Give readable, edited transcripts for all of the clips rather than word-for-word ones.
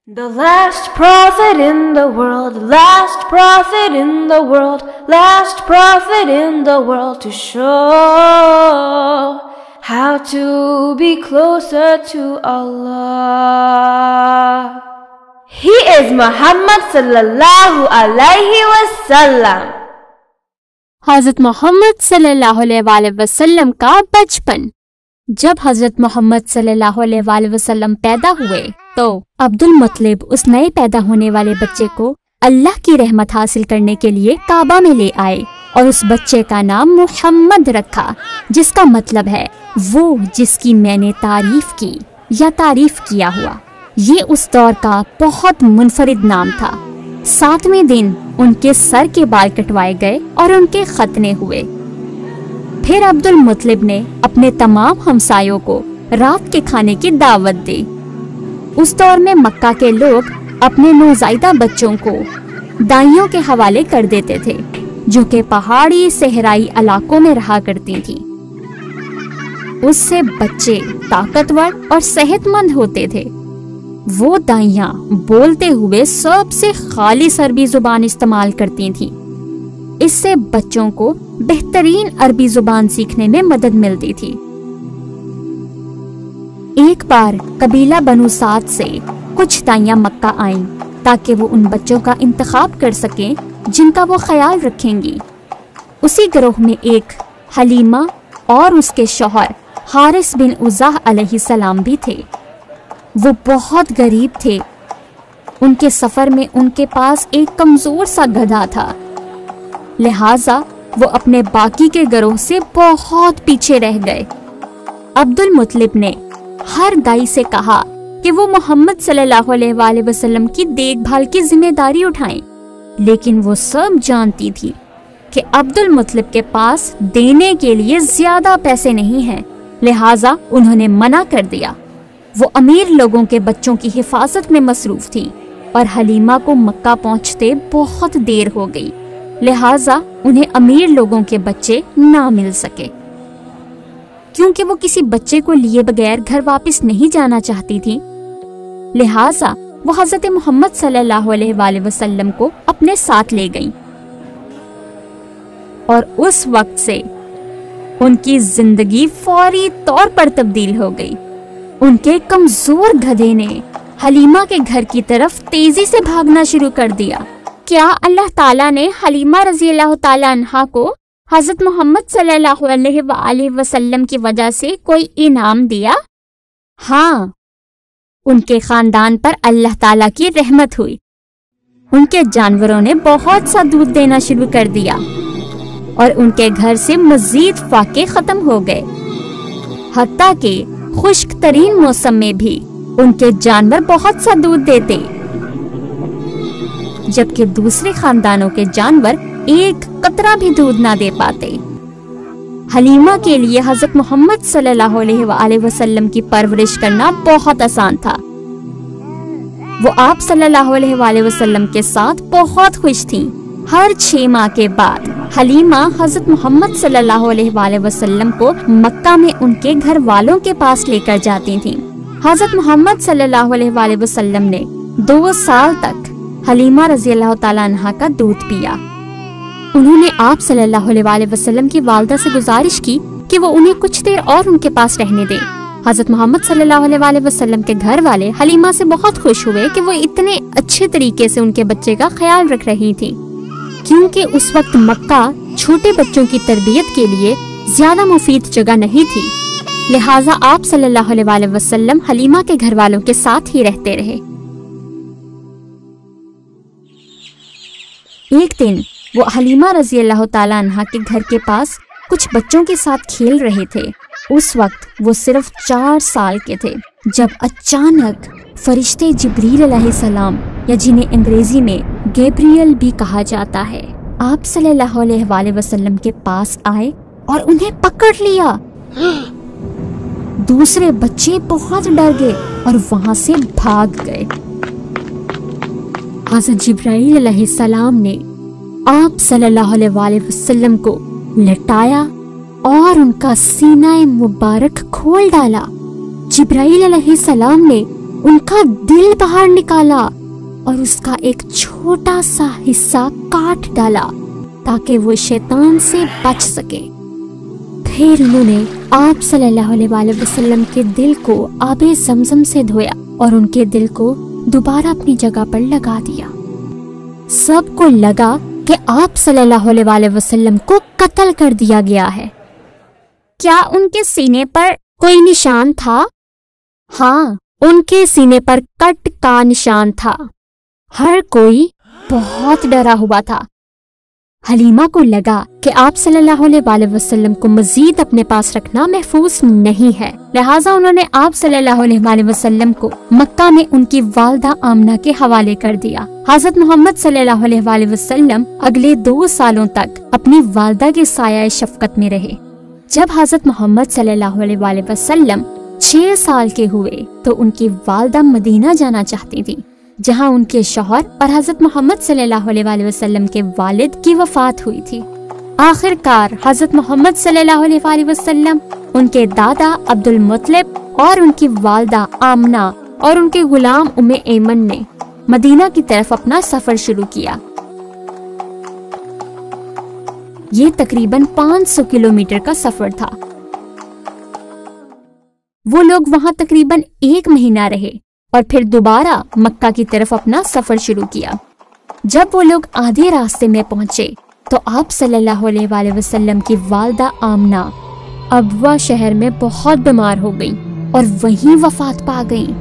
The last prophet in the world, last prophet in the world, last prophet in the world to show how to be closer to Allah. He is Muhammad sallallahu alayhi wasallam. حضرت محمد صلی اللہ علیہ وسلم کا بچپن۔ جب حضرت محمد صلی اللہ علیہ وسلم پیدا ہوئے تو عبد المطلب اس نئے پیدا ہونے والے بچے کو اللہ کی رحمت حاصل کرنے کے لیے کعبہ میں لے آئے اور اس بچے کا نام محمد رکھا، جس کا مطلب ہے وہ جس کی میں نے تعریف کی یا تعریف کیا ہوا۔ یہ اس دور کا بہت منفرد نام تھا۔ 7ویں دن ان کے سر کے بال کٹوائے گئے اور ان کے ختنے ہوئے۔ پھر عبد المطلب نے اپنے تمام ہمسایوں کو رات کے کھانے کی دعوت دی۔ اس دور میں مکہ کے لوگ اپنے نوزائیدہ بچوں کو دائیوں کے حوالے کر دیتے تھے، جو کہ پہاڑی صحرائی علاقوں میں رہا کرتی تھیں۔ اس سے بچے طاقتور اور صحت مند ہوتے تھے۔ وہ دائیاں بولتے ہوئے سب سے خالص عربی زبان استعمال کرتی تھیں۔ اس سے بچوں کو بہترین عربی زبان سیکھنے میں مدد ملتی تھی۔ ایک بار قبیلہ بنو سعد سے کچھ دائیاں مکہ آئیں تاکہ وہ ان بچوں کا انتخاب کر سکیں جن کا وہ خیال رکھیں گی۔ اسی گروہ میں ایک حلیمہ اور اس کے شوہر حارث بن عزاہ علیہ السلام بھی تھے۔ وہ بہت غریب تھے۔ ان کے سفر میں ان کے پاس ایک کمزور سا گدھا تھا، لہٰذا وہ اپنے باقی کے گروہ سے بہت پیچھے رہ گئے۔ عبد المطلب نے ہر دائی سے کہا کہ وہ محمد صلی اللہ علیہ وسلم کی دیکھ بھال کی ذمہ داری اٹھائیں، لیکن وہ سب جانتی تھی کہ عبد المطلب کے پاس دینے کے لیے زیادہ پیسے نہیں ہیں، لہٰذا انہوں نے منع کر دیا۔ وہ امیر لوگوں کے بچوں کی حفاظت میں مصروف تھی اور حلیمہ کو مکہ پہنچتے بہت دیر ہو گئی، لہٰذا انہیں امیر لوگوں کے بچے نہ مل سکے۔ کیونکہ وہ کسی بچے کو لیے بغیر گھر واپس نہیں جانا چاہتی تھی، لہٰذا وہ حضرت محمد صلی اللہ علیہ وسلم کو اپنے ساتھ لے گئیں، اور اس وقت سے ان کی زندگی فوری طور پر تبدیل ہو گئی۔ ان کے کمزور گدھے نے حلیمہ کے گھر کی طرف تیزی سے بھاگنا شروع کر دیا۔ کیا اللہ تعالیٰ نے حلیمہ رضی اللہ تعالیٰ عنہا کو حضرت محمد صلی اللہ علیہ وسلم کی وجہ سے کوئی انعام دیا؟ ہاں، ان کے خاندان پر اللہ تعالیٰ کی رحمت ہوئی۔ ان کے جانوروں نے بہت سا دودھ دینا شروع کر دیا اور ان کے گھر سے مزید فاقے ختم ہو گئے، حتیٰ کہ خشک ترین موسم میں بھی ان کے جانور بہت سا دودھ دیتے، جبکہ دوسرے خاندانوں کے جانور ایک قطرہ بھی دودھ نہ دے پاتے۔ حلیمہ کے لیے حضرت محمد صلی اللہ علیہ وسلم کی پرورش کرنا بہت آسان تھا۔ وہ آپ صلی اللہ علیہ وسلم کے ساتھ بہت خوش تھیں۔ ہر 6 ماہ کے بعد حلیمہ حضرت محمد صلی اللہ علیہ وسلم کو مکہ میں ان کے گھر والوں کے پاس لے کر جاتی تھیں۔ حضرت محمد صلی اللہ علیہ وسلم نے 2 سال تک حلیمہ رضی اللہ تعالیٰ عنہا کا دودھ پیا۔ انہوں نے آپ صلی اللہ علیہ وسلم کی والدہ سے گزارش کی کہ وہ انہیں کچھ دیر اور ان کے پاس رہنے دیں۔ حضرت محمد صلی اللہ علیہ وسلم کے گھر والے حلیمہ سے بہت خوش ہوئے کہ وہ اتنے اچھے طریقے سے ان کے بچے کا خیال رکھ رہی تھی، کیونکہ اس وقت مکہ چھوٹے بچوں کی تربیت کے لیے زیادہ مفید جگہ نہیں تھی، لہٰذا آپ صلی اللہ علیہ وسلم حلیمہ کے گھر والوں کے ساتھ ہی رہتے رہے۔ ایک دن وہ حلیمہ رضی اللہ تعالیٰ عنہا کے گھر کے پاس کچھ بچوں کے ساتھ کھیل رہے تھے۔ اس وقت وہ صرف 4 سال کے تھے جب اچانک فرشتے جبریل علیہ السلام، یا جنہیں انگریزی میں گیبریل بھی کہا جاتا ہے، آپ صلی اللہ علیہ وسلم کے پاس آئے اور انہیں پکڑ لیا۔ دوسرے بچے بہت ڈر گئے اور وہاں سے بھاگ گئے۔ حضرت جبرائیل علیہ السلام نے آپ صلی اللہ علیہ وسلم کو لٹایا اور ان کا سینہ مبارک کھول ڈالا۔ جبرائیل علیہ السلام نے ان کا دل باہر نکالا اور اس کا ایک چھوٹا سا حصہ کاٹ ڈالا تاکہ وہ شیطان سے بچ سکے۔ پھر انہوں نے آپ صلی اللہ علیہ وآلہ وسلم کے دل کو آب زمزم سے دھویا اور ان کے دل کو دوبارہ اپنی جگہ پر لگا دیا۔ سب کو لگا کہ آپ صلی اللہ علیہ وآلہ وسلم کو قتل کر دیا گیا ہے۔ کیا ان کے سینے پر کوئی نشان تھا؟ ہاں، ان کے سینے پر کٹ کا نشان تھا۔ ہر کوئی بہت ڈرا ہوا تھا۔ حلیمہ کو لگا کہ آپ صلی اللہ علیہ وآلہ وسلم کو مزید اپنے پاس رکھنا محفوظ نہیں ہے، لہٰذا انہوں نے آپ صلی اللہ علیہ وآلہ وسلم کو مکہ میں ان کی والدہ آمنہ کے حوالے کر دیا۔ حضرت محمد صلی اللہ علیہ وآلہ وسلم اگلے 2 سالوں تک اپنی والدہ کے سایہ شفقت میں رہے۔ جب حضرت محمد صلی اللہ علیہ وآلہ وسلم 6 سال کے ہوئے تو ان کی والدہ مدینہ جانا چاہتی تھی، جہاں ان کے شوہر اور حضرت محمد صلی اللہ علیہ وآلہ وسلم کے والد کی وفات ہوئی تھی۔ آخر کار حضرت محمد صلی اللہ علیہ وآلہ وسلم، ان کے دادا عبد المطلب اور ان کی والدہ آمنہ اور ان کے غلام ام ایمن نے مدینہ کی طرف اپنا سفر شروع کیا۔ یہ تقریباً 500 کلومیٹر کا سفر تھا۔ وہ لوگ وہاں تقریباً 1 مہینہ رہے اور پھر دوبارہ مکہ کی طرف اپنا سفر شروع کیا۔ جب وہ لوگ آدھے راستے میں پہنچے تو آپ صلی اللہ علیہ وآلہ وسلم کی والدہ آمنہ ابوا شہر میں بہت بیمار ہو گئیں اور وہیں وفات پا گئیں۔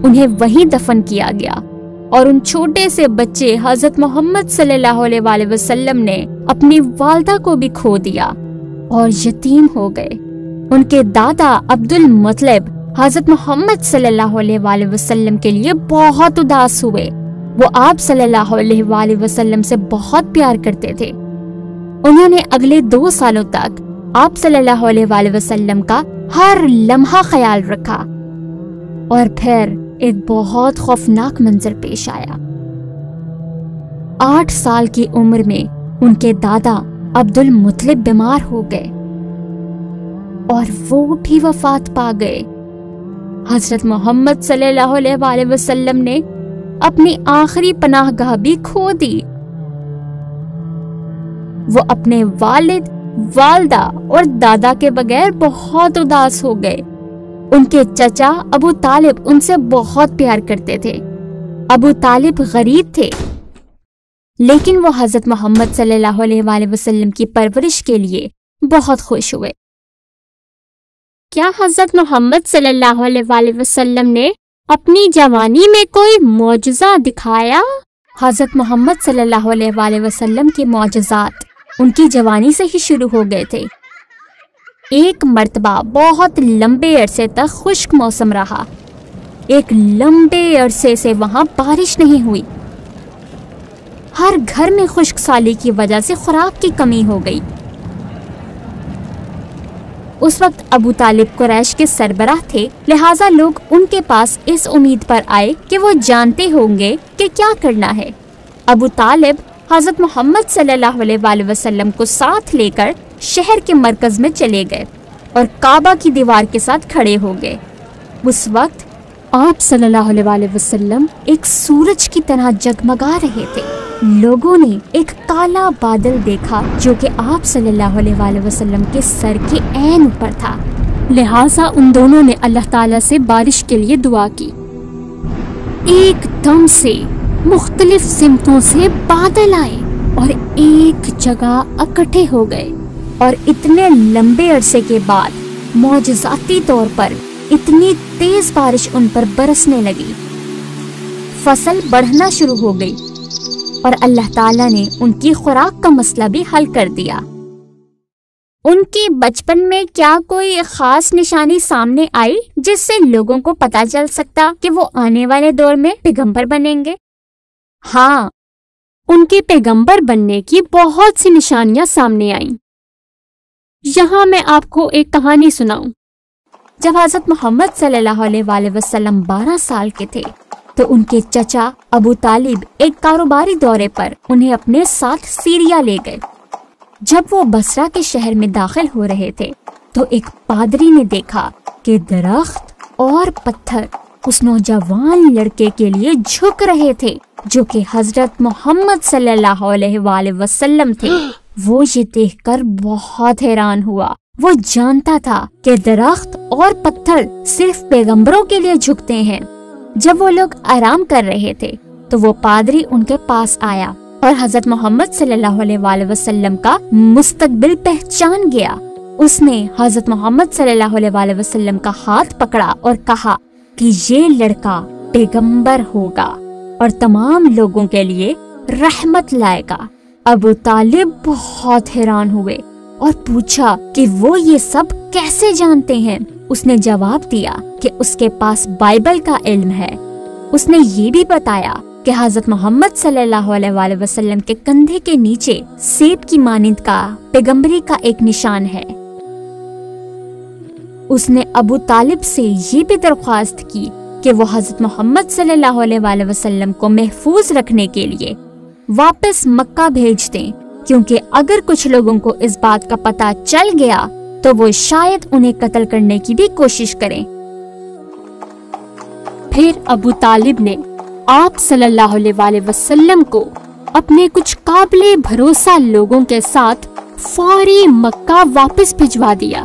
انہیں وہیں دفن کیا گیا اور ان چھوٹے سے بچے حضرت محمد صلی اللہ علیہ وآلہ وسلم نے اپنی والدہ کو بھی کھو دیا اور یتیم ہو گئے۔ ان کے دادا عبد المطلب حضرت محمد صلی اللہ علیہ وآلہ وسلم کے لیے بہت اداس ہوئے۔ وہ آپ صلی اللہ علیہ وآلہ وسلم سے بہت پیار کرتے تھے۔ انہوں نے اگلے 2 سالوں تک آپ صلی اللہ علیہ وآلہ وسلم کا ہر لمحہ خیال رکھا، اور پھر ایک بہت خوفناک منظر پیش آیا۔ 8 سال کی عمر میں ان کے دادا عبد المطلب بیمار ہو گئے اور وہ بھی وفات پا گئے۔ حضرت محمد صلی اللہ علیہ وآلہ وسلم نے اپنی آخری پناہ گاہ بھی کھو دی۔ وہ اپنے والد، والدہ اور دادا کے بغیر بہت اداس ہو گئے۔ ان کے چچا ابو طالب ان سے بہت پیار کرتے تھے۔ ابو طالب غریب تھے، لیکن وہ حضرت محمد صلی اللہ علیہ وآلہ وسلم کی پرورش کے لیے بہت خوش ہوئے۔ کیا حضرت محمد صلی اللہ علیہ وآلہ وسلم نے اپنی جوانی میں کوئی معجزہ دکھایا؟ حضرت محمد صلی اللہ علیہ وآلہ وسلم کے معجزات ان کی جوانی سے ہی شروع ہو گئے تھے۔ ایک مرتبہ بہت لمبے عرصے تک خشک موسم رہا۔ ایک لمبے عرصے سے وہاں بارش نہیں ہوئی۔ ہر گھر میں خشک سالی کی وجہ سے خوراک کی کمی ہو گئی۔ اس وقت ابو طالب قریش کے سربراہ تھے، لہٰذا لوگ ان کے پاس اس امید پر آئے کہ وہ جانتے ہوں گے کہ کیا کرنا ہے۔ ابو طالب حضرت محمد صلی اللہ علیہ وآلہ وسلم کو ساتھ لے کر شہر کے مرکز میں چلے گئے اور کعبہ کی دیوار کے ساتھ کھڑے ہو گئے۔ اس وقت آپ صلی اللہ علیہ وآلہ وسلم ایک سورج کی طرح جگمگا رہے تھے۔ لوگوں نے ایک کالا بادل دیکھا جو کہ آپ صلی اللہ علیہ وآلہ وسلم کے سر کے عین اوپر تھا، لہٰذا ان دونوں نے اللہ تعالیٰ سے بارش کے لیے دعا کی۔ ایک دم سے مختلف سمتوں سے بادل آئے اور ایک جگہ اکٹھے ہو گئے، اور اتنے لمبے عرصے کے بعد معجزاتی طور پر اتنی تیز بارش ان پر برسنے لگی۔ فصل بڑھنا شروع ہو گئی اور اللہ تعالیٰ نے ان کی خوراک کا مسئلہ بھی حل کر دیا۔ ان کی بچپن میں کیا کوئی خاص نشانی سامنے آئی جس سے لوگوں کو پتہ چل سکتا کہ وہ آنے والے دور میں پیغمبر بنیں گے؟ ہاں، ان کے پیغمبر بننے کی بہت سی نشانیاں سامنے آئیں۔ یہاں میں آپ کو ایک کہانی سناؤں۔ جب حضرت محمد صلی اللہ علیہ وآلہ وسلم 12 سال کے تھے تو ان کے چچا ابو طالب ایک کاروباری دورے پر انہیں اپنے ساتھ سیریا لے گئے۔ جب وہ بصرہ کے شہر میں داخل ہو رہے تھے تو ایک پادری نے دیکھا کہ درخت اور پتھر اس نوجوان لڑکے کے لیے جھک رہے تھے جو کہ حضرت محمد صلی اللہ علیہ وآلہ وسلم تھے۔ وہ یہ دیکھ کر بہت حیران ہوا۔ وہ جانتا تھا کہ درخت اور پتھر صرف پیغمبروں کے لیے جھکتے ہیں۔ جب وہ لوگ آرام کر رہے تھے تو وہ پادری ان کے پاس آیا اور حضرت محمد صلی اللہ علیہ وآلہ وسلم کا مستقبل پہچان گیا۔ اس نے حضرت محمد صلی اللہ علیہ وآلہ وسلم کا ہاتھ پکڑا اور کہا کہ یہ لڑکا پیغمبر ہوگا اور تمام لوگوں کے لیے رحمت لائے گا۔ ابو طالب بہت حیران ہوئے اور پوچھا کہ وہ یہ سب کیسے جانتے ہیں۔ اس نے جواب دیا کہ اس کے پاس بائبل کا علم ہے۔ اس نے یہ بھی بتایا کہ حضرت محمد صلی اللہ علیہ وآلہ وسلم کے کندھے کے نیچے سیب کی مانند کا پیغمبری کا ایک نشان ہے۔ اس نے ابو طالب سے یہ بھی درخواست کی کہ وہ حضرت محمد صلی اللہ علیہ وآلہ وسلم کو محفوظ رکھنے کے لیے واپس مکہ بھیج دیں، کیونکہ اگر کچھ لوگوں کو اس بات کا پتہ چل گیا تو وہ شاید انہیں قتل کرنے کی بھی کوشش کریں۔ پھر ابو طالب نے آپ صلی اللہ علیہ وآلہ وسلم کو اپنے کچھ قابل بھروسہ لوگوں کے ساتھ فوری مکہ واپس بھجوا دیا۔